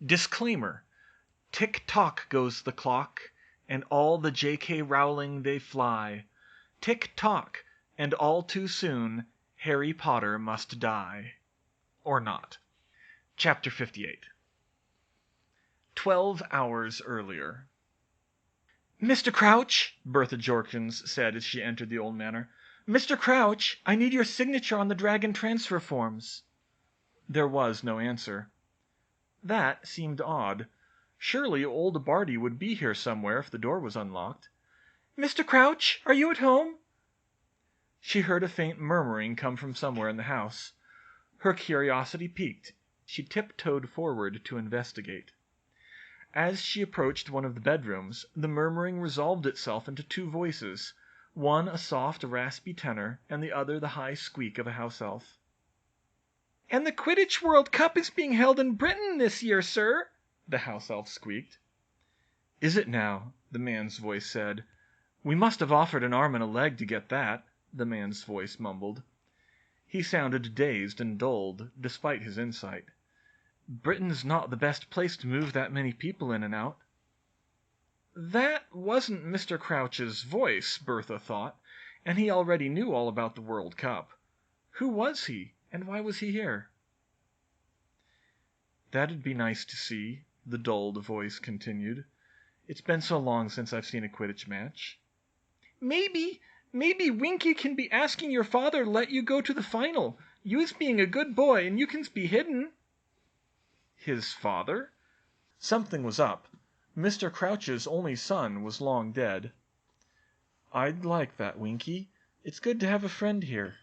Disclaimer. Tick-tock goes the clock, and all the J.K. Rowling they fly. Tick-tock, and all too soon Harry Potter must die. Or not. Chapter 58. 12 hours earlier. "Mr. Crouch," Bertha Jorkins said as she entered the old manor. "Mr. Crouch, I need your signature on the dragon transfer forms." There was no answer. That seemed odd. Surely old Barty would be here somewhere if the door was unlocked. "Mr. Crouch, are you at home?" She heard a faint murmuring come from somewhere in the house. Her curiosity piqued. She tiptoed forward to investigate. As she approached one of the bedrooms, the murmuring resolved itself into two voices, one a soft, raspy tenor, and the other the high squeak of a house elf. "And the Quidditch World Cup is being held in Britain this year, sir," the house elf squeaked. "Is it now?" the man's voice said. "We must have offered an arm and a leg to get that," the man's voice mumbled. He sounded dazed and dulled, despite his insight. "Britain's not the best place to move that many people in and out." That wasn't Mr. Crouch's voice, Bertha thought, and he already knew all about the World Cup. Who was he, and why was he here? "That'd be nice to see," the dulled voice continued. "It's been so long since I've seen a Quidditch match." Maybe Winky can be asking your father to let you go to the final. You's being a good boy, and you can be hidden." His father? Something was up. Mr. Crouch's only son was long dead. "I'd like that, Winky. It's good to have a friend here."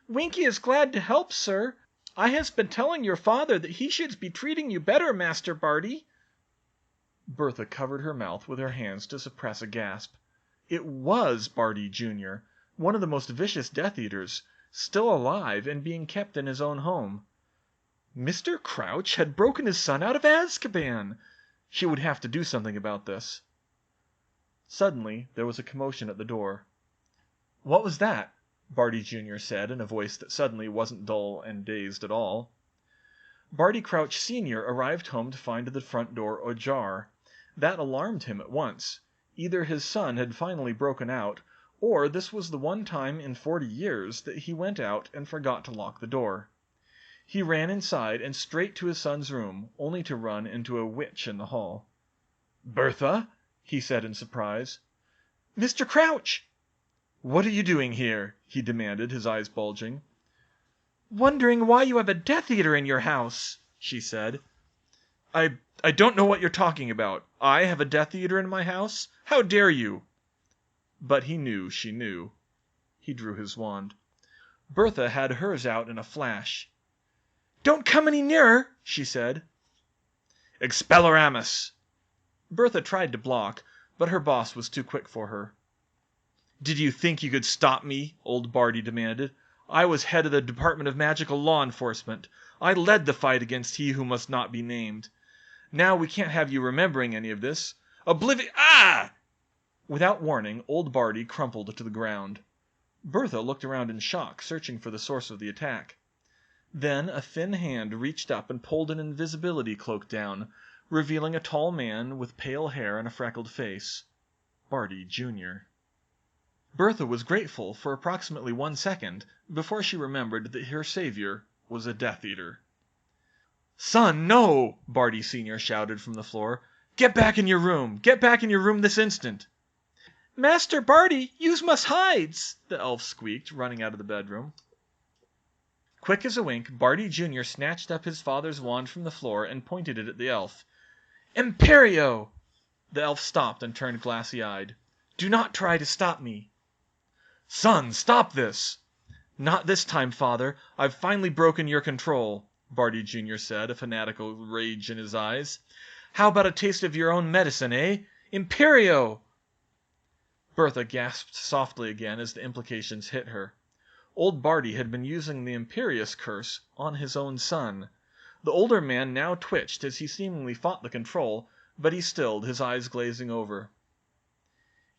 "Winky is glad to help, sir. I has been telling your father that he should be treating you better, Master Barty." Bertha covered her mouth with her hands to suppress a gasp. It was Barty Junior, one of the most vicious Death Eaters, still alive and being kept in his own home. Mr. Crouch had broken his son out of Azkaban! She would have to do something about this. Suddenly there was a commotion at the door. "What was that?" Barty Junior said in a voice that suddenly wasn't dull and dazed at all. Barty Crouch Senior arrived home to find the front door ajar. That alarmed him at once. Either his son had finally broken out, or this was the one time in 40 years that he went out and forgot to lock the door. He ran inside and straight to his son's room, only to run into a witch in the hall. "Bertha?" he said in surprise. "Mr. Crouch!" "What are you doing here?" he demanded, his eyes bulging. "Wondering why you have a Death Eater in your house," she said. I don't know what you're talking about. I have a Death Eater in my house? How dare you?" But he knew she knew. He drew his wand. Bertha had hers out in a flash. "Don't come any nearer," she said. "Expelloramus!" Bertha tried to block, but her boss was too quick for her. "Did you think you could stop me?" old Barty demanded. "I was head of the Department of Magical Law Enforcement. I led the fight against he who must not be named. Now we can't have you remembering any of this. Ah!" Without warning, old Barty crumpled to the ground. Bertha looked around in shock, searching for the source of the attack. Then a thin hand reached up and pulled an invisibility cloak down, revealing a tall man with pale hair and a freckled face. Barty Junior. Bertha was grateful for approximately 1 second before she remembered that her savior was a Death Eater. "Son, no!" Barty Senior shouted from the floor. "Get back in your room! Get back in your room this instant!" "Master Barty, yous must hides!" the elf squeaked, running out of the bedroom. Quick as a wink, Barty Junior snatched up his father's wand from the floor and pointed it at the elf. "Imperio!" The elf stopped and turned glassy-eyed. "Do not try to stop me." "Son, stop this!" "Not this time, father. I've finally broken your control," Barty Junior said, a fanatical rage in his eyes. "How about a taste of your own medicine, eh? Imperio!" Bertha gasped softly again as the implications hit her. Old Barty had been using the Imperious Curse on his own son. The older man now twitched as he seemingly fought the control, but he stilled, his eyes glazing over.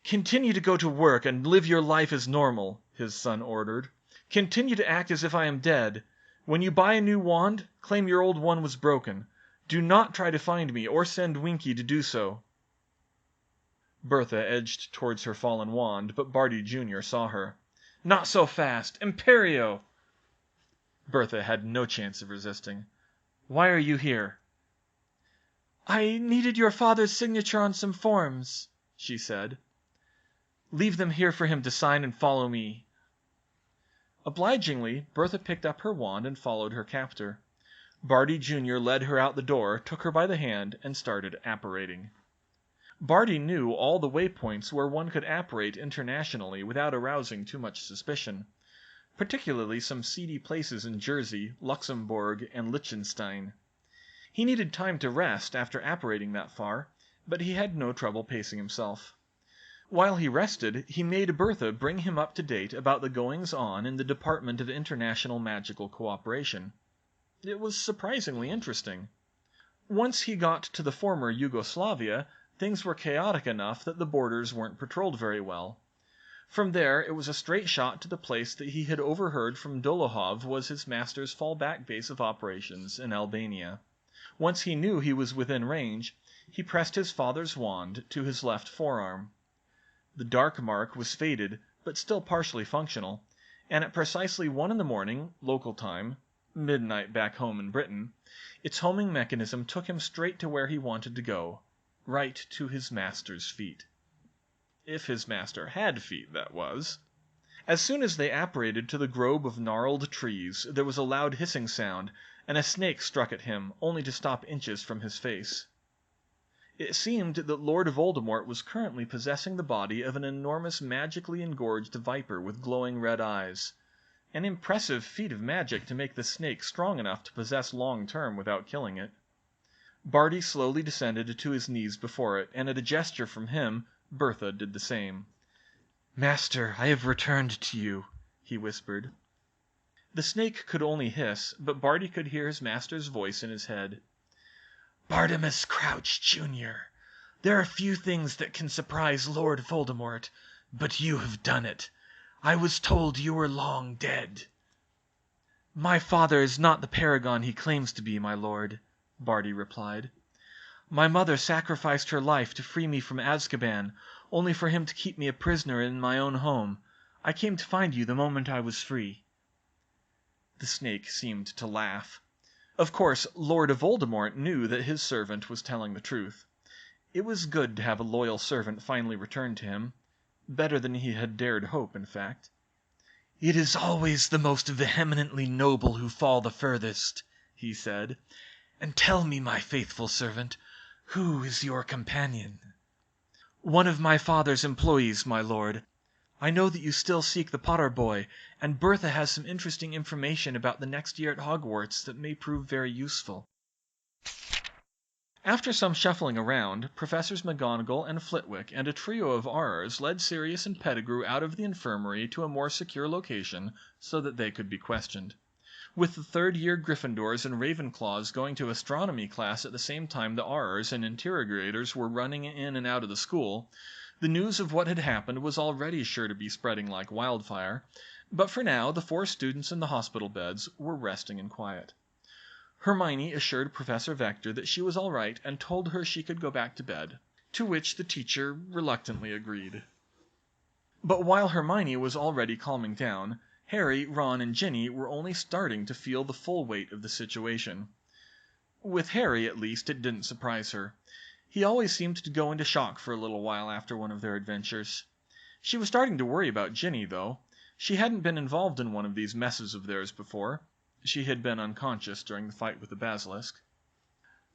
"Continue to go to work and live your life as normal," his son ordered. "Continue to act as if I am dead. When you buy a new wand, claim your old one was broken. Do not try to find me, or send Winky to do so." Bertha edged towards her fallen wand, but Barty Junior saw her. "Not so fast! Imperio!" Bertha had no chance of resisting. "Why are you here?" "I needed your father's signature on some forms," she said. "Leave them here for him to sign and follow me." Obligingly, Bertha picked up her wand and followed her captor. Barty Junior led her out the door, took her by the hand, and started apparating. Barty knew all the waypoints where one could apparate internationally without arousing too much suspicion, particularly some seedy places in Jersey, Luxembourg, and Liechtenstein. He needed time to rest after apparating that far, but he had no trouble pacing himself. While he rested, he made Bertha bring him up to date about the goings-on in the Department of International Magical Cooperation. It was surprisingly interesting. Once he got to the former Yugoslavia, things were chaotic enough that the borders weren't patrolled very well. From there it was a straight shot to the place that he had overheard from Dolohov was his master's fallback base of operations in Albania. Once he knew he was within range, he pressed his father's wand to his left forearm. The dark mark was faded, but still partially functional, and at precisely 1 in the morning, local time, midnight back home in Britain, its homing mechanism took him straight to where he wanted to go, right to his master's feet. If his master had feet, that was. As soon as they apparated to the grove of gnarled trees, there was a loud hissing sound, and a snake struck at him, only to stop inches from his face. It seemed that Lord Voldemort was currently possessing the body of an enormous magically engorged viper with glowing red eyes. An impressive feat of magic to make the snake strong enough to possess long-term without killing it. Barty slowly descended to his knees before it, and at a gesture from him, Bertha did the same. "Master, I have returned to you," he whispered. The snake could only hiss, but Barty could hear his master's voice in his head. "Bartimus Crouch, Junior, there are few things that can surprise Lord Voldemort, but you have done it. I was told you were long dead." "My father is not the paragon he claims to be, my lord," Barty replied. "My mother sacrificed her life to free me from Azkaban, only for him to keep me a prisoner in my own home. I came to find you the moment I was free." The snake seemed to laugh. Of course, Lord Voldemort knew that his servant was telling the truth. It was good to have a loyal servant finally returned to him. Better than he had dared hope, in fact. "It is always the most vehemently noble who fall the furthest," he said. "And tell me, my faithful servant, who is your companion?" "One of my father's employees, my lord. I know that you still seek the Potter boy, and Bertha has some interesting information about the next year at Hogwarts that may prove very useful." After some shuffling around, Professors McGonagall and Flitwick and a trio of Aurors led Sirius and Pettigrew out of the infirmary to a more secure location so that they could be questioned. With the third-year Gryffindors and Ravenclaws going to astronomy class at the same time the Aurors and interrogators were running in and out of the school, the news of what had happened was already sure to be spreading like wildfire, but for now the 4 students in the hospital beds were resting in quiet. Hermione assured Professor Vector that she was all right and told her she could go back to bed, to which the teacher reluctantly agreed. But while Hermione was already calming down, Harry, Ron, and Ginny were only starting to feel the full weight of the situation. With Harry, at least, it didn't surprise her. He always seemed to go into shock for a little while after one of their adventures. She was starting to worry about Ginny, though. She hadn't been involved in one of these messes of theirs before. She had been unconscious during the fight with the basilisk.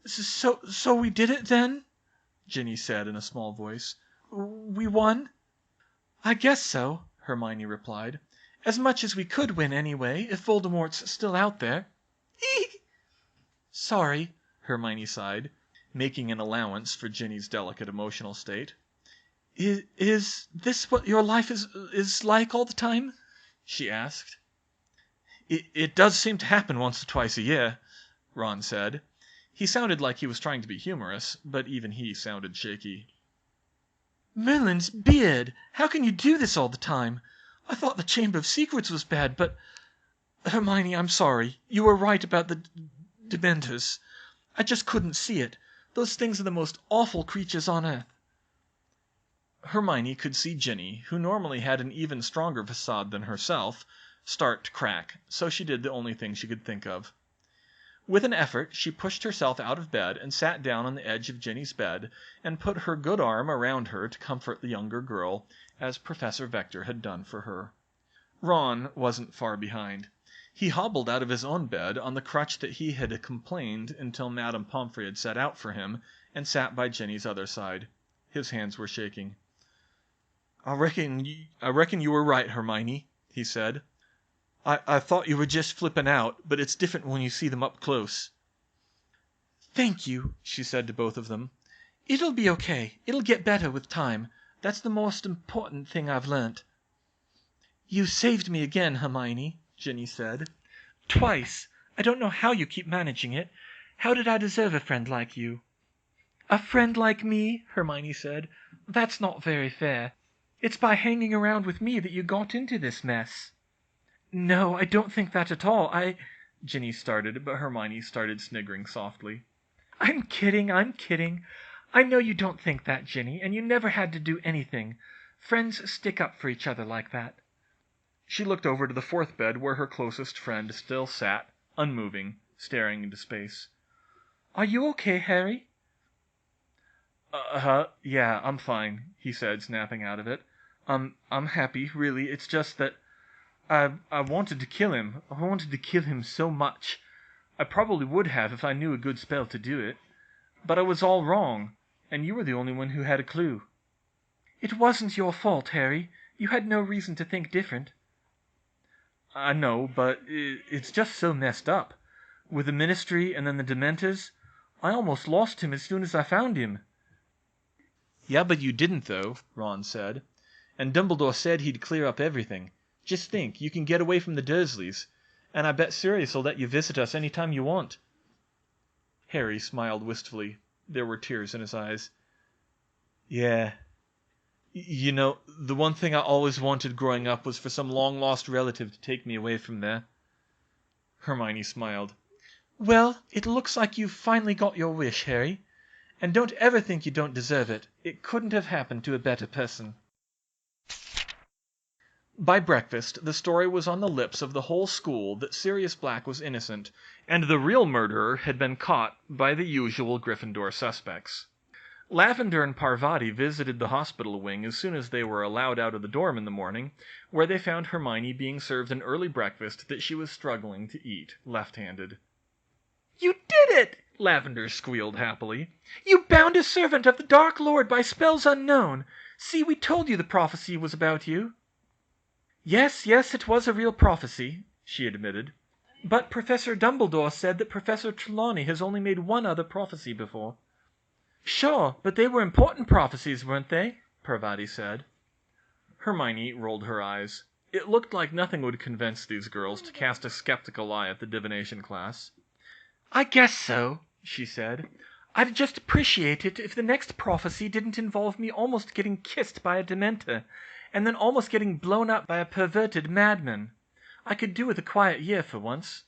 So we did it, then?" Ginny said in a small voice. "We won?" "I guess so," Hermione replied. "As much as we could win, anyway, if Voldemort's still out there." "Eek!" "Sorry," Hermione sighed, making an allowance for Ginny's delicate emotional state. Is this what your life is like all the time?" she asked. It does seem to happen once or twice a year," Ron said. He sounded like he was trying to be humorous, but even he sounded shaky. "Merlin's beard! How can you do this all the time? I thought the Chamber of Secrets was bad, but... Hermione, I'm sorry. You were right about the Dementors. I just couldn't see it. Those things are the most awful creatures on earth." Hermione could see Ginny, who normally had an even stronger facade than herself, start to crack, so she did the only thing she could think of. With an effort she pushed herself out of bed and sat down on the edge of Ginny's bed and put her good arm around her to comfort the younger girl, as Professor Vector had done for her. Ron wasn't far behind. He hobbled out of his own bed on the crutch that he had complained until Madame Pomfrey had set out for him, and sat by Ginny's other side. His hands were shaking. I reckon you were right, Hermione," he said. I thought you were just flipping out, but it's different when you see them up close." "Thank you," she said to both of them. "It'll be okay. It'll get better with time. That's the most important thing I've learnt." "You saved me again, Hermione," Ginny said. "Twice. I don't know how you keep managing it. How did I deserve a friend like you?" "A friend like me?" Hermione said. "That's not very fair. It's by hanging around with me that you got into this mess." "No, I don't think that at all. Ginny started, but Hermione started sniggering softly. I'm kidding. I know you don't think that, Ginny, and you never had to do anything. Friends stick up for each other like that." She looked over to the fourth bed where her closest friend still sat, unmoving, staring into space. "Are you okay, Harry?" Yeah, I'm fine," he said, snapping out of it. I'm happy, really. It's just that I wanted to kill him. I wanted to kill him so much. I probably would have if I knew a good spell to do it. But I was all wrong, and you were the only one who had a clue." "It wasn't your fault, Harry. You had no reason to think different." "I know, but it's just so messed up. With the Ministry and then the Dementors, I almost lost him as soon as I found him." "Yeah, but you didn't, though," Ron said. "And Dumbledore said he'd clear up everything. Just think, you can get away from the Dursleys, and I bet Sirius will let you visit us any time you want." Harry smiled wistfully. There were tears in his eyes. "Yeah. You know, the one thing I always wanted growing up was for some long-lost relative to take me away from there." Hermione smiled. "Well, it looks like you've finally got your wish, Harry. And don't ever think you don't deserve it. It couldn't have happened to a better person." By breakfast, the story was on the lips of the whole school that Sirius Black was innocent, and the real murderer had been caught by the usual Gryffindor suspects. Lavender and Parvati visited the hospital wing as soon as they were allowed out of the dorm in the morning, where they found Hermione being served an early breakfast that she was struggling to eat, left-handed. "You did it!" Lavender squealed happily. "You bound a servant of the Dark Lord by spells unknown. See, we told you the prophecy was about you." Yes, it was a real prophecy," she admitted. "But Professor Dumbledore said that Professor Trelawney has only made one other prophecy before." "Sure, but they were important prophecies, weren't they?" Parvati said. Hermione rolled her eyes. It looked like nothing would convince these girls to cast a skeptical eye at the divination class. "I guess so," she said. "I'd just appreciate it if the next prophecy didn't involve me almost getting kissed by a Dementor, and then almost getting blown up by a perverted madman. I could do with a quiet year for once."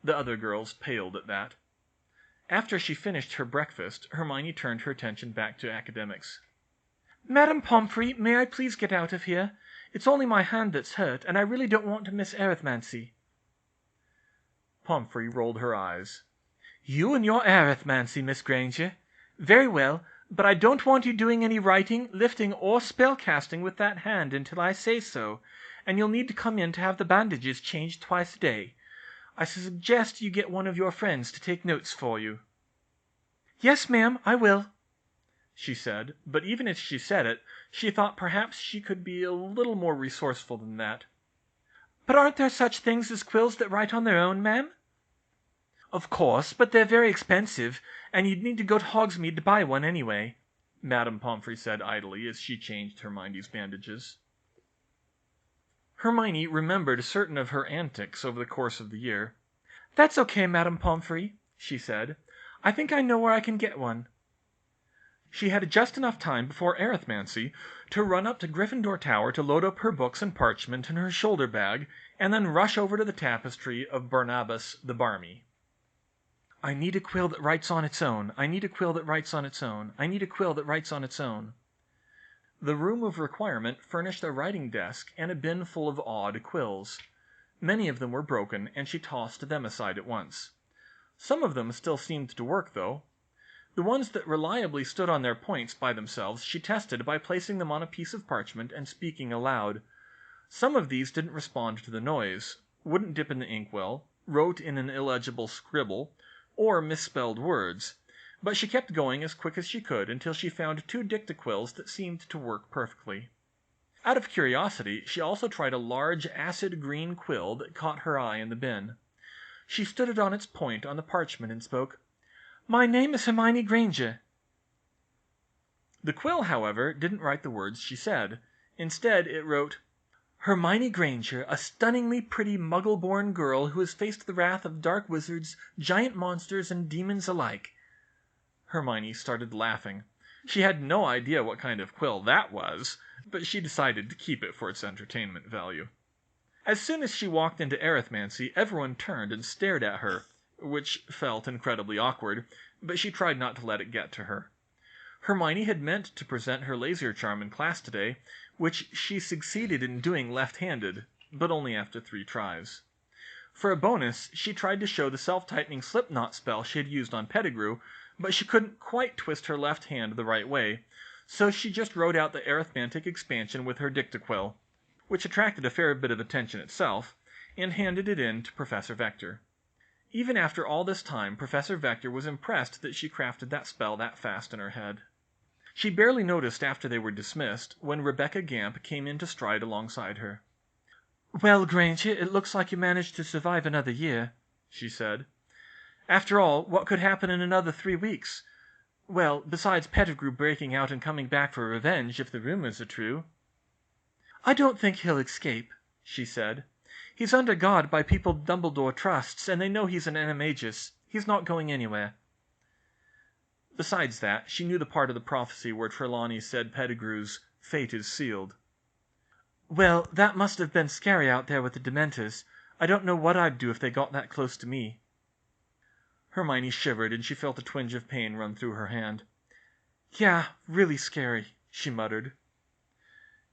The other girls paled at that. After she finished her breakfast, Hermione turned her attention back to academics. "Madame Pomfrey, may I please get out of here? It's only my hand that's hurt, and I really don't want to miss Arithmancy." Pomfrey rolled her eyes. "You and your Arithmancy, Miss Granger. Very well, but I don't want you doing any writing, lifting, or spell-casting with that hand until I say so, and you'll need to come in to have the bandages changed twice a day. I suggest you get one of your friends to take notes for you." "Yes, ma'am, I will," she said, but even as she said it, she thought perhaps she could be a little more resourceful than that. "But aren't there such things as quills that write on their own, ma'am?" "Of course, but they're very expensive, and you'd need to go to Hogsmeade to buy one anyway," Madame Pomfrey said idly as she changed Hermione's bandages. Hermione remembered certain of her antics over the course of the year. "That's okay, Madame Pomfrey," she said. "I think I know where I can get one." She had just enough time before Arithmancy to run up to Gryffindor Tower to load up her books and parchment in her shoulder bag, and then rush over to the tapestry of Barnabas the Barmy. I need a quill that writes on its own. I need a quill that writes on its own. I need a quill that writes on its own. The room of requirement furnished a writing desk and a bin full of odd quills. Many of them were broken, and she tossed them aside at once. Some of them still seemed to work, though. The ones that reliably stood on their points by themselves she tested by placing them on a piece of parchment and speaking aloud. Some of these didn't respond to the noise, wouldn't dip in the inkwell, wrote in an illegible scribble, or misspelled words, but she kept going as quick as she could until she found 2 dictaquills that seemed to work perfectly. Out of curiosity, she also tried a large acid green quill that caught her eye in the bin. She stood it on its point on the parchment and spoke, "My name is Hermione Granger." The quill, however, didn't write the words she said. Instead, it wrote, "Hermione Granger, a stunningly pretty muggle-born girl who has faced the wrath of dark wizards, giant monsters, and demons alike." Hermione started laughing. She had no idea what kind of quill that was, but she decided to keep it for its entertainment value. As soon as she walked into Arithmancy, everyone turned and stared at her, which felt incredibly awkward, but she tried not to let it get to her. Hermione had meant to present her laser charm in class today, which she succeeded in doing left-handed, but only after 3 tries. For a bonus, she tried to show the self-tightening slipknot spell she had used on Pettigrew, but she couldn't quite twist her left hand the right way, so she just wrote out the arithmetic expansion with her dictaquill, which attracted a fair bit of attention itself, and handed it in to Professor Vector. Even after all this time, Professor Vector was impressed that she crafted that spell that fast in her head. She barely noticed after they were dismissed, when Rebecca Gamp came in to stride alongside her. "Well, Granger, it looks like you managed to survive another year," she said. "After all, what could happen in another 3 weeks? Well, besides Pettigrew breaking out and coming back for revenge, if the rumors are true." "I don't think he'll escape," she said. "He's under guard by people Dumbledore trusts, and they know he's an animagus. He's not going anywhere." Besides that, she knew the part of the prophecy where Trelawney said Pettigrew's fate is sealed. "Well, that must have been scary out there with the Dementors. I don't know what I'd do if they got that close to me." Hermione shivered, and she felt a twinge of pain run through her hand. "Yeah, really scary," she muttered.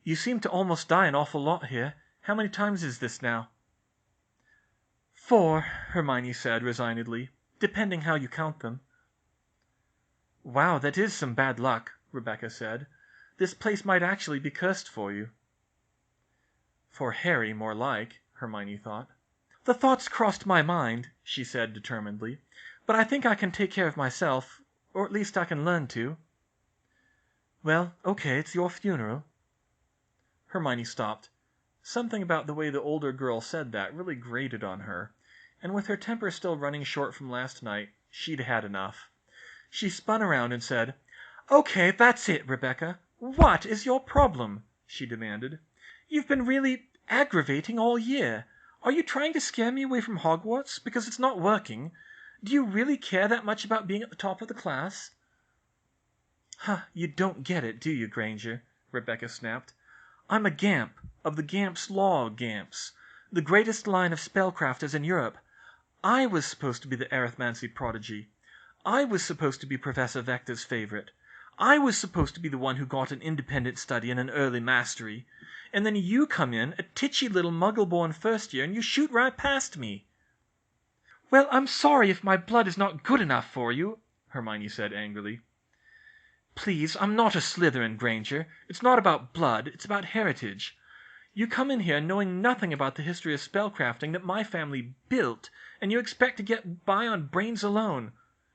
"You seem to almost die an awful lot here. How many times is this now?" "4," Hermione said resignedly, "depending how you count them." "Wow, that is some bad luck," Rebecca said. "This place might actually be cursed for you." For Harry, more like, Hermione thought. "The thoughts crossed my mind," she said determinedly, "but I think I can take care of myself, or at least I can learn to." "Well, okay, it's your funeral." Hermione stopped. Something about the way the older girl said that really grated on her, and with her temper still running short from last night, she'd had enough. She spun around and said, "Okay, that's it, Rebecca. What is your problem?" she demanded. "You've been really aggravating all year. Are you trying to scare me away from Hogwarts? Because it's not working. Do you really care that much about being at the top of the class?" "Huh, you don't get it, do you, Granger?" Rebecca snapped. "I'm a Gamp, of the Gamp's Law Gamps, the greatest line of spellcrafters in Europe. I was supposed to be the arithmancy prodigy. I was supposed to be Professor Vector's favorite. I was supposed to be the one who got an independent study and an early mastery. And then you come in, a titchy little muggle-born first year, and you shoot right past me." "Well, I'm sorry if my blood is not good enough for you," Hermione said angrily. "Please, I'm not a Slytherin, Granger. It's not about blood, it's about heritage. You come in here knowing nothing about the history of spellcrafting that my family built, and you expect to get by on brains alone.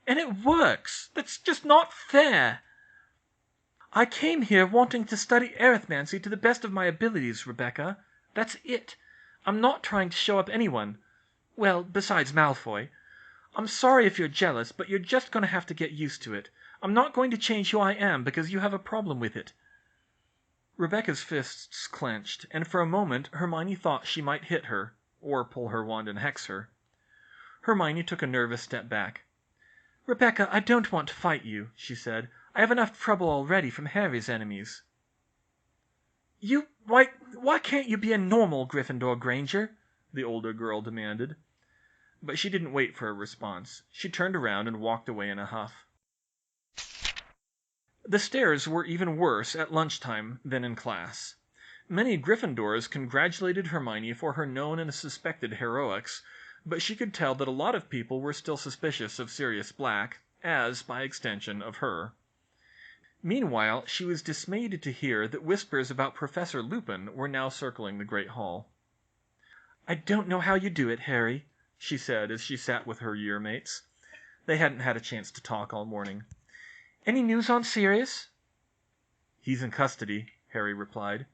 And it works! That's just not fair!" "I came here wanting to study arithmancy to the best of my abilities, Rebecca. That's it. I'm not trying to show up anyone. Well, besides Malfoy. I'm sorry if you're jealous, but you're just going to have to get used to it. I'm not going to change who I am because you have a problem with it." Rebecca's fists clenched, and for a moment Hermione thought she might hit her, or pull her wand and hex her. Hermione took a nervous step back. "Rebecca, I don't want to fight you," she said. "I have enough trouble already from Harry's enemies." Why can't you be a normal Gryffindor, Granger?" the older girl demanded. But she didn't wait for a response. She turned around and walked away in a huff. The stares were even worse at lunchtime than in class. Many Gryffindors congratulated Hermione for her known and suspected heroics, but she could tell that a lot of people were still suspicious of Sirius Black, as, by extension, of her. Meanwhile, she was dismayed to hear that whispers about Professor Lupin were now circling the Great Hall. "I don't know how you do it, Harry," she said as she sat with her year-mates. They hadn't had a chance to talk all morning. "Any news on Sirius?" "He's in custody," Harry replied.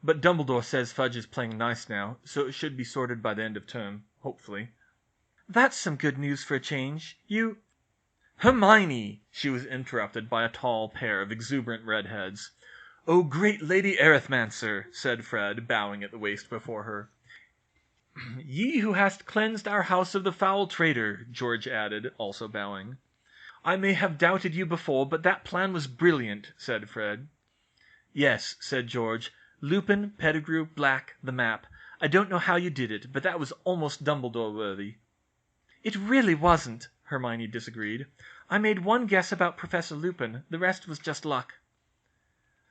"But Dumbledore says Fudge is playing nice now, so it should be sorted by the end of term, hopefully." "That's some good news for a change. You—" "Hermione!" She was interrupted by a tall pair of exuberant redheads. "Oh, great Lady Arithmancer!" said Fred, bowing at the waist before her. "Ye who hast cleansed our house of the foul traitor," George added, also bowing. "I may have doubted you before, but that plan was brilliant," said Fred. "Yes," said George. "Lupin, Pettigrew, Black, the map. I don't know how you did it, but that was almost Dumbledore-worthy." "It really wasn't," Hermione disagreed. "I made one guess about Professor Lupin. The rest was just luck."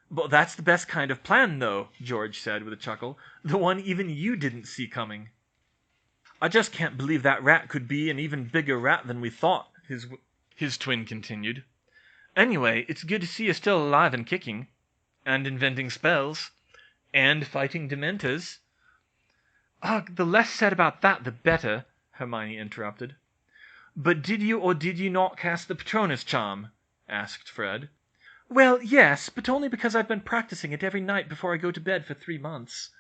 "But that's the best kind of plan, though," George said with a chuckle. "The one even you didn't see coming." "I just can't believe that rat could be an even bigger rat than we thought," his twin continued. "Anyway, it's good to see you still alive and kicking. And inventing spells. And fighting Dementors." "Ugh, the less said about that, the better," Hermione interrupted. "But did you or did you not cast the Patronus charm?" asked Fred. "Well, yes, but only because I've been practicing it every night before I go to bed for 3 months."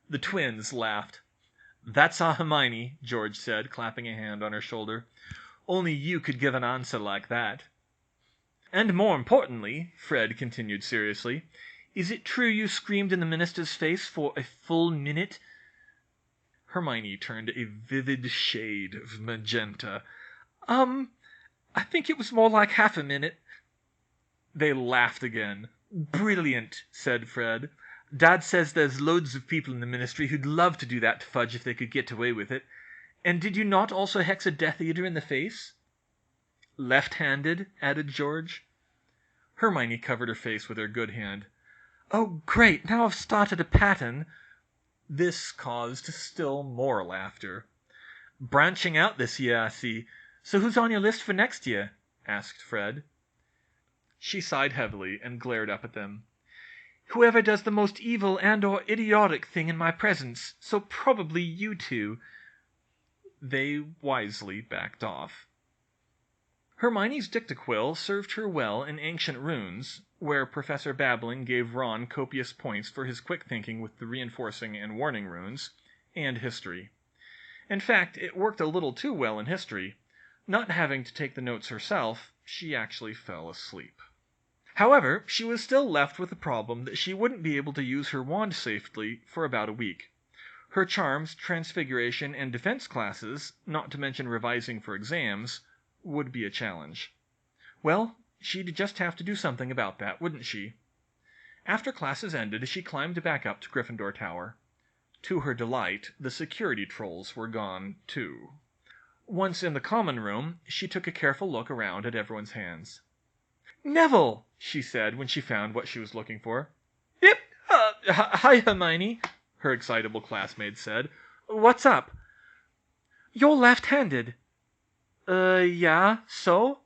The twins laughed. "That's our Hermione," George said, clapping a hand on her shoulder. "Only you could give an answer like that." "And more importantly," Fred continued seriously, "is it true you screamed in the minister's face for a full minute?" Hermione turned a vivid shade of magenta. I think it was more like half a minute." They laughed again. "Brilliant," said Fred. "Dad says there's loads of people in the ministry who'd love to do that to Fudge if they could get away with it. And did you not also hex a Death Eater in the face?" "Left-handed," added George. Hermione covered her face with her good hand. "Oh, great! Now I've started a pattern." This caused still more laughter. "Branching out this year, I see. So who's on your list for next year?" asked Fred. She sighed heavily and glared up at them. "Whoever does the most evil and or idiotic thing in my presence. So probably you two." They wisely backed off. Hermione's dictaquill served her well in Ancient Runes, where Professor Babbling gave Ron copious points for his quick thinking with the reinforcing and warning runes, and History. In fact, it worked a little too well in History. Not having to take the notes herself, she actually fell asleep. However, she was still left with the problem that she wouldn't be able to use her wand safely for about a week. Her Charms, Transfiguration, and Defense classes, not to mention revising for exams, would be a challenge. Well, she'd just have to do something about that, wouldn't she? After classes ended, she climbed back up to Gryffindor Tower. To her delight, the security trolls were gone, too. Once in the common room, she took a careful look around at everyone's hands. "Neville!" she said when she found what she was looking for. "Yep, hi Hermione," her excitable classmate said. "What's up?" "You're left-handed." Yeah, so?"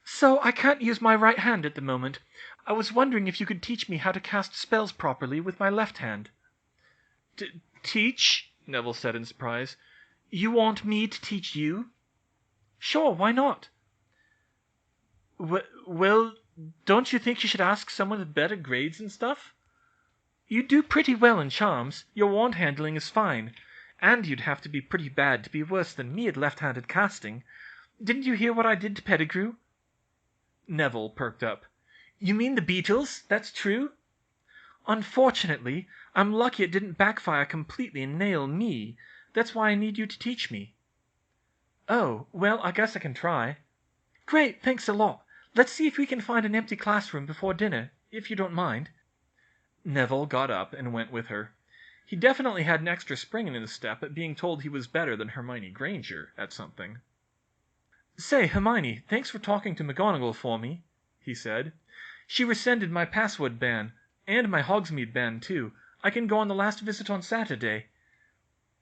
"So I can't use my right hand at the moment. I was wondering if you could teach me how to cast spells properly with my left hand." Teach?" Neville said in surprise. "You want me to teach you?" "Sure, why not?" Well, don't you think you should ask someone with better grades and stuff? You do pretty well in Charms. Your wand handling is fine. And you'd have to be pretty bad to be worse than me at left-handed casting. Didn't you hear what I did to Pettigrew?" Neville perked up. "You mean the beetles? That's true?" "Unfortunately, I'm lucky it didn't backfire completely and nail me. That's why I need you to teach me." "Oh, well, I guess I can try." "Great, thanks a lot. Let's see if we can find an empty classroom before dinner, if you don't mind." Neville got up and went with her. He definitely had an extra spring in his step at being told he was better than Hermione Granger at something. "Say, Hermione, thanks for talking to McGonagall for me," he said. "She rescinded my password ban, and my Hogsmeade ban, too. I can go on the last visit on Saturday."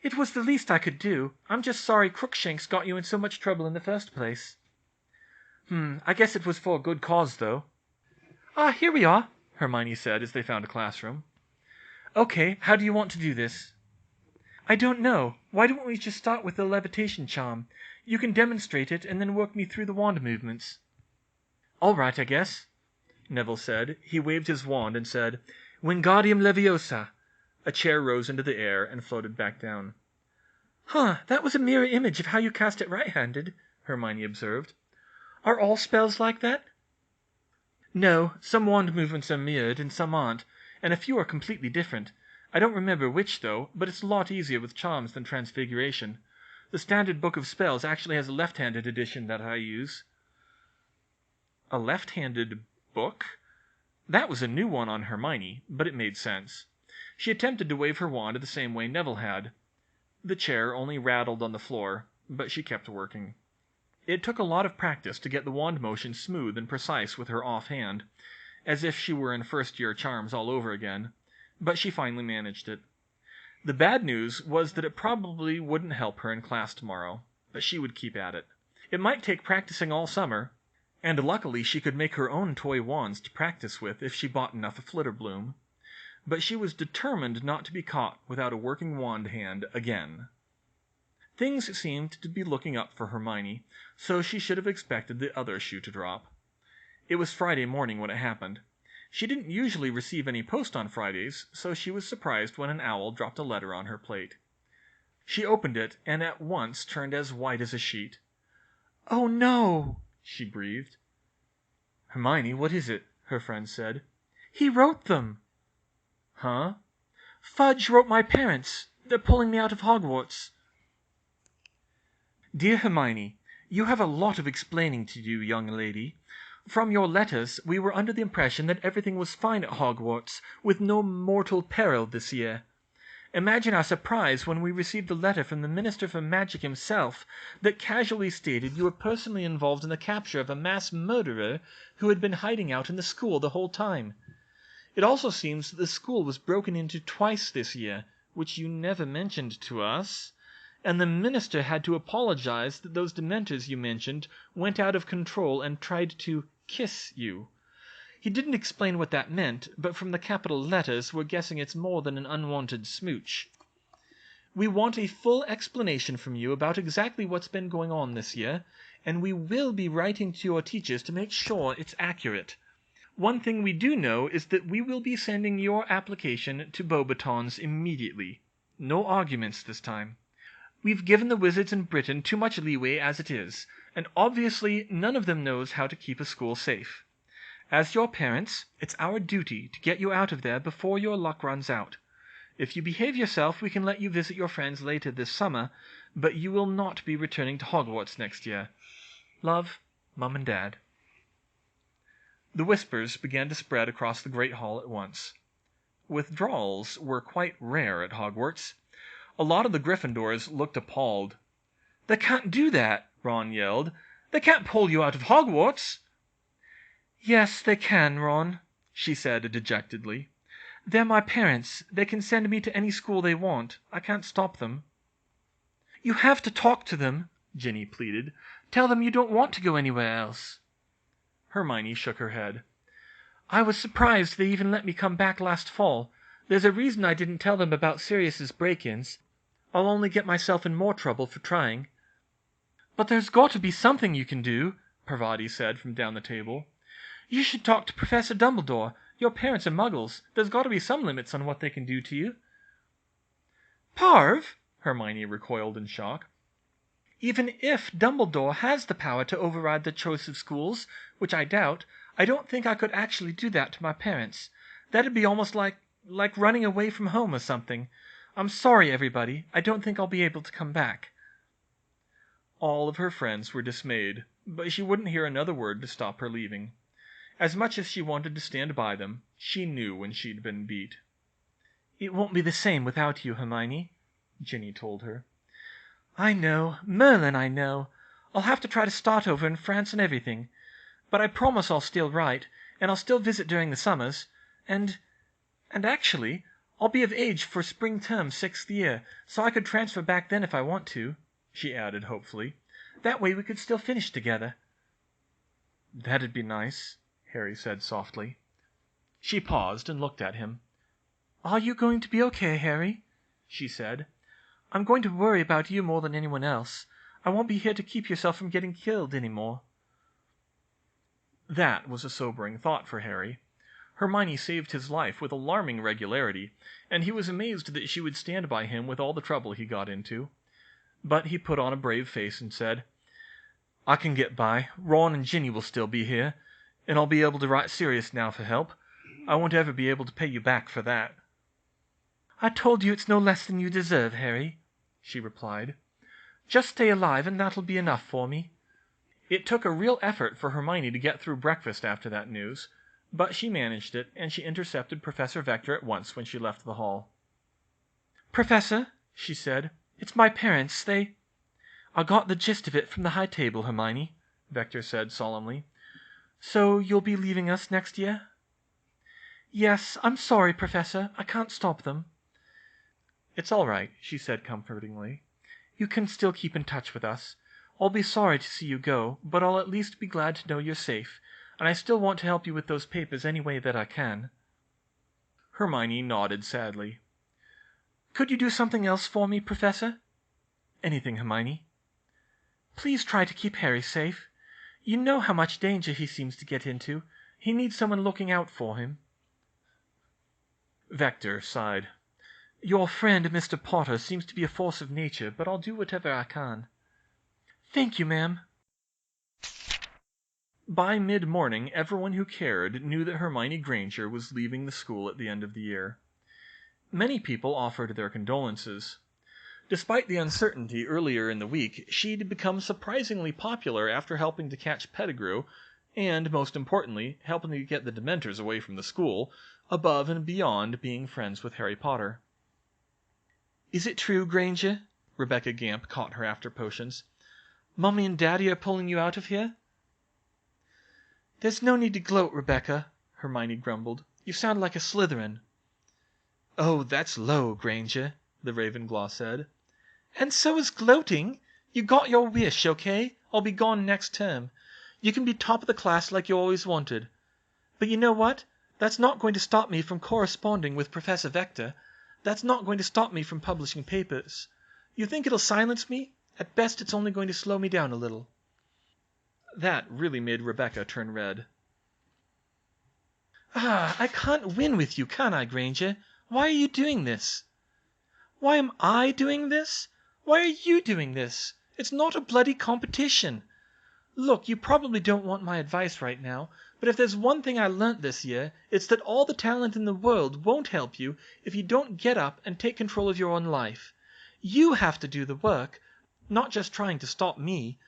"It was the least I could do. I'm just sorry Crookshanks got you in so much trouble in the first place." I guess it was for a good cause, though." "Ah, here we are," Hermione said as they found a classroom. "Okay, how do you want to do this?" "I don't know. Why don't we just start with the levitation charm? You can demonstrate it and then work me through the wand movements." "All right, I guess," Neville said. He waved his wand and said, "Wingardium Leviosa." A chair rose into the air and floated back down. "Huh, that was a mirror image of how you cast it right-handed," Hermione observed. "Are all spells like that?" "No, some wand movements are mirrored and some aren't, and a few are completely different. I don't remember which, though, but it's a lot easier with charms than Transfiguration. The Standard Book of Spells actually has a left-handed edition that I use." A left-handed book? That was a new one on Hermione, but it made sense. She attempted to wave her wand the same way Neville had. The chair only rattled on the floor, but she kept working. It took a lot of practice to get the wand motion smooth and precise with her offhand, as if she were in first-year charms all over again, but she finally managed it. The bad news was that it probably wouldn't help her in class tomorrow, but she would keep at it. It might take practicing all summer, and luckily she could make her own toy wands to practice with if she bought enough of Flitterbloom. But she was determined not to be caught without a working wand hand again. Things seemed to be looking up for Hermione, so she should have expected the other shoe to drop. It was Friday morning when it happened. She didn't usually receive any post on Fridays, so she was surprised when an owl dropped a letter on her plate. She opened it and at once turned as white as a sheet. "Oh, no!" she breathed. "Hermione, what is it?" her friend said. "He wrote them." "Huh?" "Fudge wrote my parents. They're pulling me out of Hogwarts." "Dear Hermione, you have a lot of explaining to do, young lady. From your letters, we were under the impression that everything was fine at Hogwarts, with no mortal peril this year. Imagine our surprise when we received a letter from the Minister for Magic himself that casually stated you were personally involved in the capture of a mass murderer who had been hiding out in the school the whole time. It also seems that the school was broken into twice this year, which you never mentioned to us, and the minister had to apologize that those dementors you mentioned went out of control and tried to kiss you. He didn't explain what that meant, but from the capital letters we're guessing it's more than an unwanted smooch. We want a full explanation from you about exactly what's been going on this year, and we will be writing to your teachers to make sure it's accurate. One thing we do know is that we will be sending your application to Beauxbatons immediately. No arguments this time. We've given the wizards in Britain too much leeway as it is, and obviously none of them knows how to keep a school safe. As your parents, it's our duty to get you out of there before your luck runs out. If you behave yourself, we can let you visit your friends later this summer, but you will not be returning to Hogwarts next year. Love, Mum and Dad." The whispers began to spread across the Great Hall at once. Withdrawals were quite rare at Hogwarts. A lot of the Gryffindors looked appalled. "They can't do that!" Ron yelled. "They can't pull you out of Hogwarts!" "Yes, they can, Ron," she said dejectedly. "They're my parents. They can send me to any school they want. I can't stop them." "You have to talk to them," Ginny pleaded. "Tell them you don't want to go anywhere else." Hermione shook her head. "I was surprised they even let me come back last fall. There's a reason I didn't tell them about Sirius's break-ins. I'll only get myself in more trouble for trying." "But there's got to be something you can do," Parvati said from down the table. "You should talk to Professor Dumbledore. Your parents are muggles. There's got to be some limits on what they can do to you." "Parv!" Hermione recoiled in shock. "Even if Dumbledore has the power to override the choice of schools, which I doubt, I don't think I could actually do that to my parents. That'd be almost like running away from home or something. I'm sorry, everybody. I don't think I'll be able to come back." All of her friends were dismayed, but she wouldn't hear another word to stop her leaving. As much as she wanted to stand by them, she knew when she'd been beat. It won't be the same without you, Hermione, Ginny told her. I know. Merlin, I know. I'll have to try to start over in France and everything. But I promise I'll still write, and I'll still visit during the summers. And actually, I'll be of age for spring term 6th year, so I could transfer back then if I want to," she added hopefully. "That way we could still finish together." "That'd be nice," Harry said softly. She paused and looked at him. "Are you going to be okay, Harry?" she said. "I'm going to worry about you more than anyone else. I won't be here to keep yourself from getting killed any more." That was a sobering thought for Harry. Hermione saved his life with alarming regularity, and he was amazed that she would stand by him with all the trouble he got into. But he put on a brave face and said, "I can get by. Ron and Ginny will still be here, and I'll be able to write Sirius now for help. I won't ever be able to pay you back for that." "I told you it's no less than you deserve, Harry," she replied. "Just stay alive and that'll be enough for me." It took a real effort for Hermione to get through breakfast after that news, but she managed it, and she intercepted Professor Vector at once when she left the hall. "Professor," she said, "it's my parents. I got the gist of it from the high table, Hermione," Vector said solemnly. "So you'll be leaving us next year?" "Yes, I'm sorry, Professor. I can't stop them." "It's all right," she said comfortingly. "You can still keep in touch with us. I'll be sorry to see you go, but I'll at least be glad to know you're safe, and I still want to help you with those papers any way that I can." Hermione nodded sadly. "Could you do something else for me, Professor?" "Anything, Hermione." "Please try to keep Harry safe. You know how much danger he seems to get into. He needs someone looking out for him." Vector sighed. "Your friend, Mr. Potter, seems to be a force of nature, but I'll do whatever I can." "Thank you, ma'am." By mid-morning everyone who cared knew that Hermione Granger was leaving the school at the end of the year. Many people offered their condolences. Despite the uncertainty earlier in the week, she'd become surprisingly popular after helping to catch Pettigrew, and, most importantly, helping to get the Dementors away from the school, above and beyond being friends with Harry Potter. "Is it true, Granger?" Rebecca Gamp caught her after potions. "Mummy and Daddy are pulling you out of here?" "There's no need to gloat, Rebecca," Hermione grumbled. "You sound like a Slytherin." "Oh, that's low, Granger," the Ravenclaw said. "And so is gloating. You got your wish, okay? I'll be gone next term. You can be top of the class like you always wanted. But you know what? That's not going to stop me from corresponding with Professor Vector. That's not going to stop me from publishing papers. You think it'll silence me? At best it's only going to slow me down a little." That really made Rebecca turn red. "I can't win with you, can I, Granger? Why are you doing this?" "Why am I doing this? Why are you doing this? It's not a bloody competition. Look, you probably don't want my advice right now, but if there's one thing I learnt this year, it's that all the talent in the world won't help you if you don't get up and take control of your own life. You have to do the work, not just trying to stop me.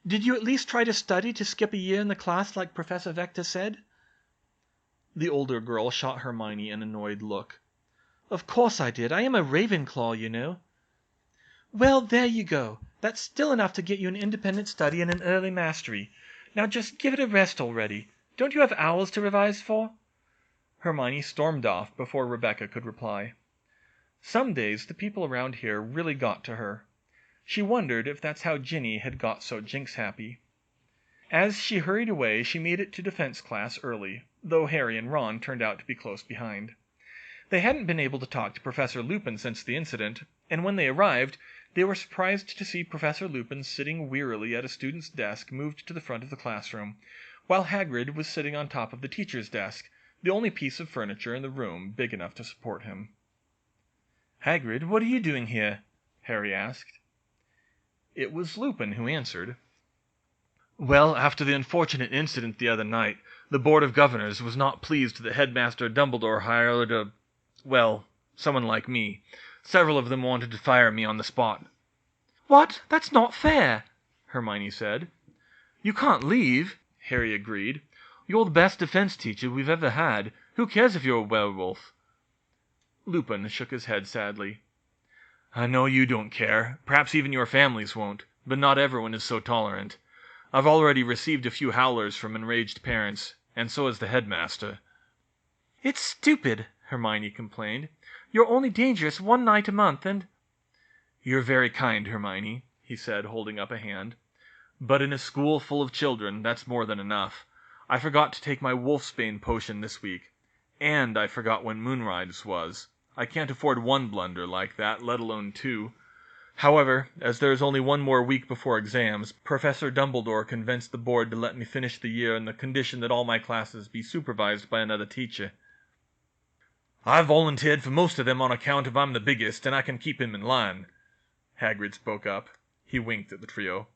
Did you at least try to study to skip a year in the class like Professor Vector said?" The older girl shot Hermione an annoyed look. "Of course I did. I am a Ravenclaw, you know." "Well, there you go. That's still enough to get you an independent study and an early mastery. Now just give it a rest already. Don't you have owls to revise for?" Hermione stormed off before Rebecca could reply. Some days the people around here really got to her. She wondered if that's how Ginny had got so jinx-happy. As she hurried away she made it to defense class early, though Harry and Ron turned out to be close behind. They hadn't been able to talk to Professor Lupin since the incident, and when they arrived, they were surprised to see Professor Lupin sitting wearily at a student's desk moved to the front of the classroom, while Hagrid was sitting on top of the teacher's desk, the only piece of furniture in the room big enough to support him. "Hagrid, what are you doing here?" Harry asked. It was Lupin who answered. "Well, after the unfortunate incident the other night, the Board of Governors was not pleased that Headmaster Dumbledore hired someone like me. Several of them wanted to fire me on the spot." "What? That's not fair," Hermione said. "You can't leave," Harry agreed. "You're the best defense teacher we've ever had. Who cares if you're a werewolf?" Lupin shook his head sadly. "I know you don't care. Perhaps even your families won't. But not everyone is so tolerant. I've already received a few howlers from enraged parents, and so has the headmaster." "It's stupid," Hermione complained. "You're only dangerous one night a month, and—" "You're very kind, Hermione," he said, holding up a hand. "But in a school full of children, that's more than enough. I forgot to take my wolfsbane potion this week. And I forgot when Moonrise was. I can't afford one blunder like that, let alone two. However, as there is only one more week before exams, Professor Dumbledore convinced the board to let me finish the year on the condition that all my classes be supervised by another teacher. I volunteered for most of them on account of I'm the biggest and I can keep him in line." Hagrid spoke up. He winked at the trio.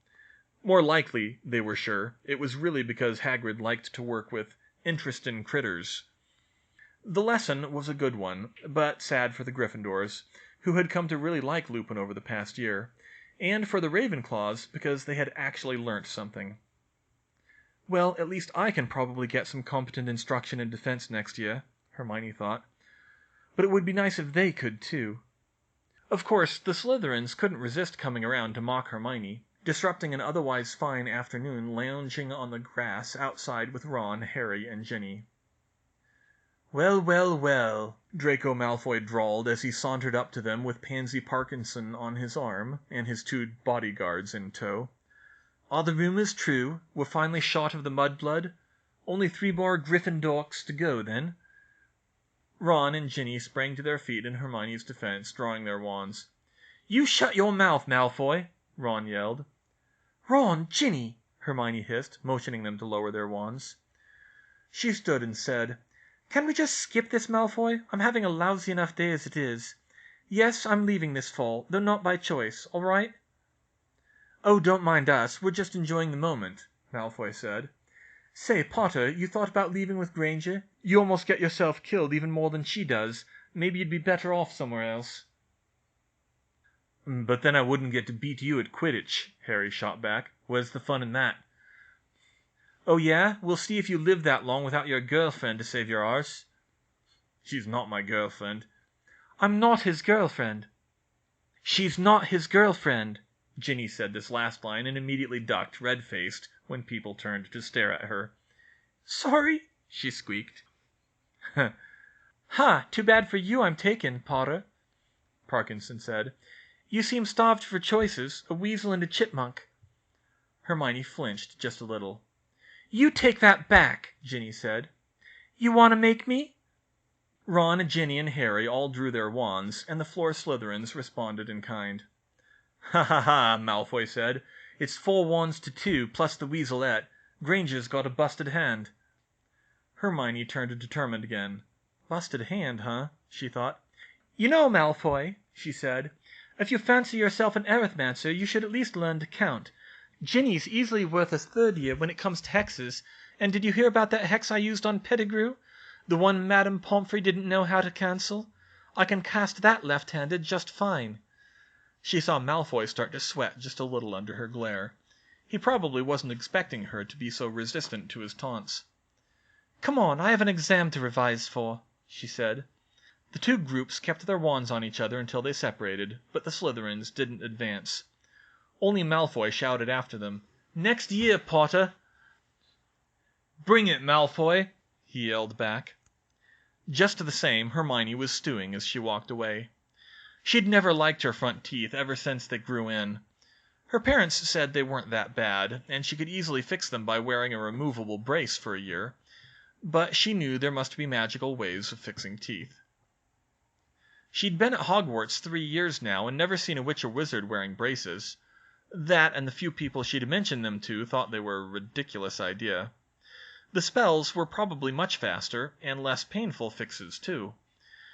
More likely, they were sure, it was really because Hagrid liked to work with interesting critters. The lesson was a good one, but sad for the Gryffindors, who had come to really like Lupin over the past year, and for the Ravenclaws because they had actually learnt something. "Well, at least I can probably get some competent instruction in defense next year," Hermione thought. "But it would be nice if they could, too." Of course, the Slytherins couldn't resist coming around to mock Hermione, disrupting an otherwise fine afternoon lounging on the grass outside with Ron, Harry, and Ginny. "Well, well, well," Draco Malfoy drawled as he sauntered up to them with Pansy Parkinson on his arm and his two bodyguards in tow. "Are the rumors true? We're finally shot of the mudblood? Only 3 more Gryffindorks to go, then?" Ron and Ginny sprang to their feet in Hermione's defense, drawing their wands. "You shut your mouth, Malfoy!" Ron yelled. "Ron! Ginny!" Hermione hissed, motioning them to lower their wands. She stood and said, "Can we just skip this, Malfoy? I'm having a lousy enough day as it is. Yes, I'm leaving this fall, though not by choice, all right?" "Oh, don't mind us. We're just enjoying the moment," Malfoy said. "Say, Potter, you thought about leaving with Granger? You almost get yourself killed even more than she does. Maybe you'd be better off somewhere else." "But then I wouldn't get to beat you at Quidditch," Harry shot back. "Where's the fun in that?" "Oh yeah? We'll see if you live that long without your girlfriend to save your arse." "She's not my girlfriend." "I'm not his girlfriend." "She's not his girlfriend." Ginny said this last line and immediately ducked, red-faced, when people turned to stare at her. "Sorry," she squeaked. "Ha! Too bad for you I'm taken, Potter," Parkinson said. "You seem starved for choices, a weasel and a chipmunk." Hermione flinched just a little. "You take that back," Ginny said. "You want to make me?" Ron, Ginny, and Harry all drew their wands, and the floor Slytherins responded in kind. "Ha ha ha," Malfoy said. "It's 4 wands to 2, plus the weaselette. Granger's got a busted hand." Hermione turned determined again. "Busted hand, huh?" she thought. "You know, Malfoy," she said, "if you fancy yourself an Arithmancer, you should at least learn to count. Ginny's easily worth a 3rd year when it comes to hexes. And did you hear about that hex I used on Pettigrew? The one Madame Pomfrey didn't know how to cancel? I can cast that left-handed just fine." She saw Malfoy start to sweat just a little under her glare. He probably wasn't expecting her to be so resistant to his taunts. "Come on, I have an exam to revise for," she said. The two groups kept their wands on each other until they separated, but the Slytherins didn't advance. Only Malfoy shouted after them, "Next year, Potter!" "Bring it, Malfoy!" he yelled back. Just the same, Hermione was stewing as she walked away. She'd never liked her front teeth ever since they grew in. Her parents said they weren't that bad, and she could easily fix them by wearing a removable brace for a year. But she knew there must be magical ways of fixing teeth. She'd been at Hogwarts 3 years now and never seen a witch or wizard wearing braces. That and the few people she'd mentioned them to thought they were a ridiculous idea. The spells were probably much faster, and less painful fixes, too.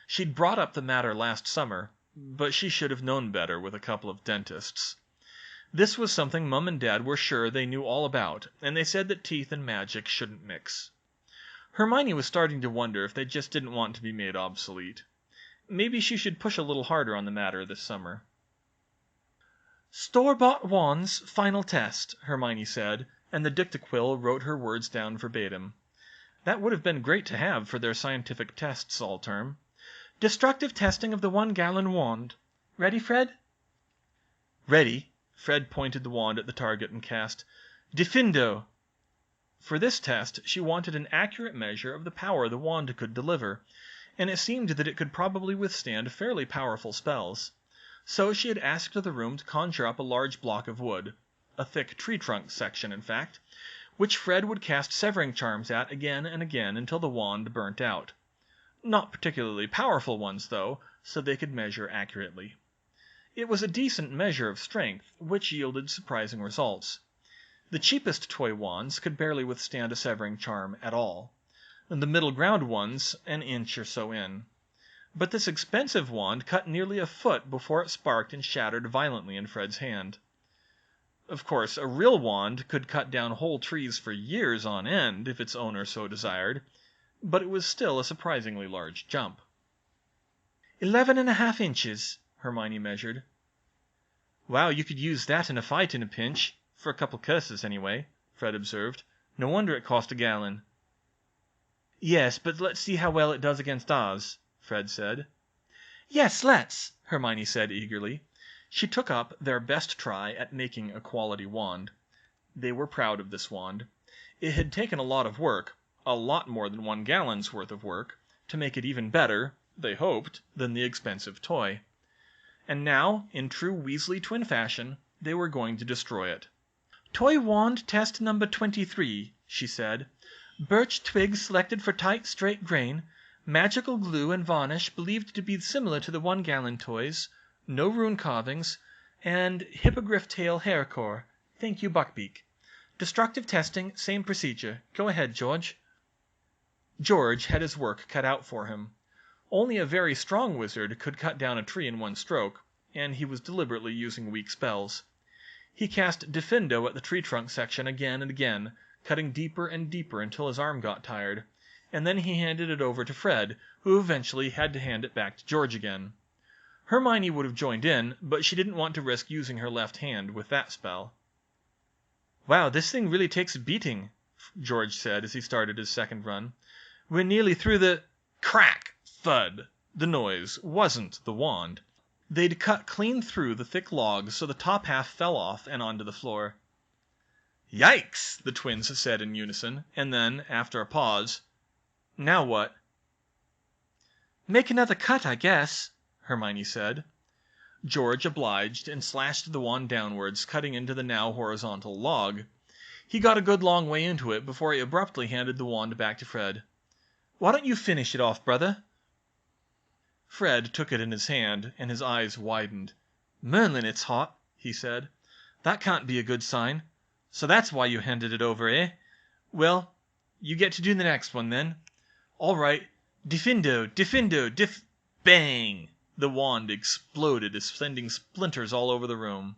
She'd brought up the matter last summer, but she should have known better with a couple of dentists. This was something Mum and Dad were sure they knew all about, and they said that teeth and magic shouldn't mix. Hermione was starting to wonder if they just didn't want to be made obsolete. Maybe she should push a little harder on the matter this summer. "Store-bought wands, final test," Hermione said, and the dictaquill wrote her words down verbatim. That would have been great to have for their scientific tests all term. Destructive testing of the 1-gallon wand. Ready, Fred? Ready. Fred pointed the wand at the target and cast Diffindo. For this test, she wanted an accurate measure of the power the wand could deliver, and it seemed that it could probably withstand fairly powerful spells. So she had asked the room to conjure up a large block of wood, a thick tree trunk section, in fact, which Fred would cast severing charms at again and again until the wand burnt out. Not particularly powerful ones, though, so they could measure accurately. It was a decent measure of strength, which yielded surprising results. The cheapest toy wands could barely withstand a severing charm at all, and the middle ground ones an inch or so in. But this expensive wand cut nearly a foot before it sparked and shattered violently in Fred's hand. Of course, a real wand could cut down whole trees for years on end if its owner so desired, but it was still a surprisingly large jump. 11½ inches, Hermione measured. Wow, you could use that in a fight in a pinch. For a couple curses, anyway, Fred observed. No wonder it cost a gallon. Yes, but let's see how well it does against ours, Fred said. Yes, let's, Hermione said eagerly. She took up their best try at making a quality wand. They were proud of this wand. It had taken a lot of work, a lot more than 1 gallon's worth of work, to make it even better, they hoped, than the expensive toy. And now, in true Weasley twin fashion, they were going to destroy it. Toy wand test number 23, she said. Birch twigs selected for tight, straight grain. Magical glue and varnish believed to be similar to the 1-gallon toys. No rune carvings. And hippogriff tail hair core. Thank you, Buckbeak. Destructive testing, same procedure. Go ahead, George. George had his work cut out for him. Only a very strong wizard could cut down a tree in one stroke, and he was deliberately using weak spells. He cast Diffindo at the tree trunk section again and again, cutting deeper and deeper until his arm got tired, and then he handed it over to Fred, who eventually had to hand it back to George again. Hermione would have joined in, but she didn't want to risk using her left hand with that spell. Wow, this thing really takes a beating, George said as he started his second run. We're nearly through the... Crack! Thud! The noise wasn't the wand. They'd cut clean through the thick logs so the top half fell off and onto the floor. Yikes! The twins said in unison, and then, after a pause, Now what? Make another cut, I guess, Hermione said. George obliged and slashed the wand downwards, cutting into the now horizontal log. He got a good long way into it before he abruptly handed the wand back to Fred. Why don't you finish it off, brother? Fred took it in his hand, and his eyes widened. Merlin, it's hot, he said. That can't be a good sign. So that's why you handed it over, eh? Well, you get to do the next one, then. All right. Diffindo, Diffindo, Bang! The wand exploded, sending splinters all over the room.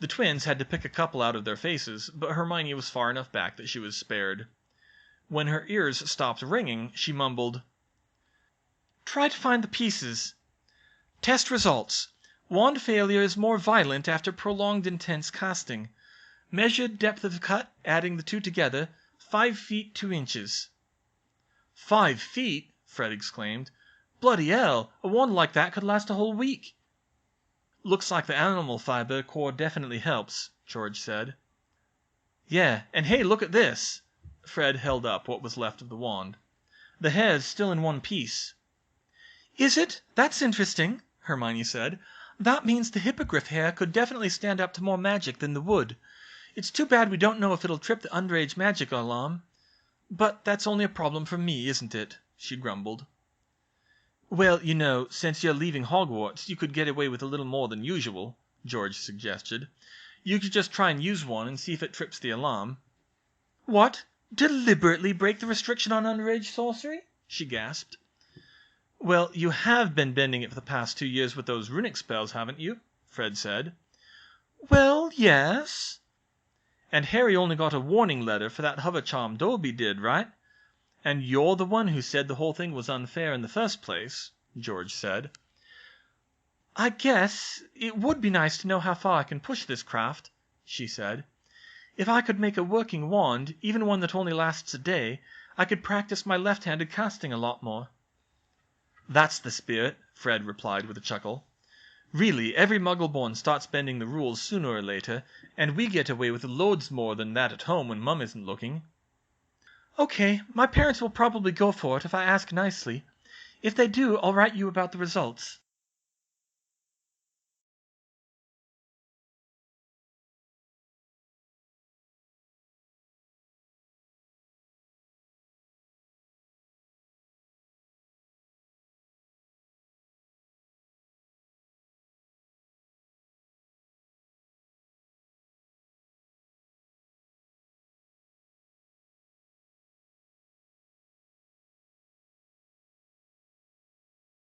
The twins had to pick a couple out of their faces, but Hermione was far enough back that she was spared. When her ears stopped ringing, she mumbled, Try to find the pieces. Test results. Wand failure is more violent after prolonged intense casting. Measured depth of cut, adding the two together, 5 feet 2 inches. 5 feet? Fred exclaimed. Bloody hell, a wand like that could last a whole week. Looks like the animal fiber core definitely helps, George said. Yeah, and hey, look at this. Fred held up what was left of the wand. The hair's still in one piece. Is it? That's interesting, Hermione said. That means the hippogriff hair could definitely stand up to more magic than the wood. It's too bad we don't know if it'll trip the underage magic alarm. But that's only a problem for me, isn't it? She grumbled. Well, you know, since you're leaving Hogwarts, you could get away with a little more than usual, George suggested. You could just try and use one and see if it trips the alarm. What? Deliberately break the restriction on underage sorcery? She gasped. Well, you have been bending it for the past 2 years with those runic spells, haven't you? Fred said. Well, yes. And Harry only got a warning letter for that hover charm Dobby did, right? And you're the one who said the whole thing was unfair in the first place, George said. I guess it would be nice to know how far I can push this craft, she said. If I could make a working wand, even one that only lasts a day, I could practice my left-handed casting a lot more. "That's the spirit," Fred replied with a chuckle. "Really, every Muggle-born starts bending the rules sooner or later, and we get away with loads more than that at home when Mum isn't looking." "Okay, my parents will probably go for it if I ask nicely. If they do, I'll write you about the results."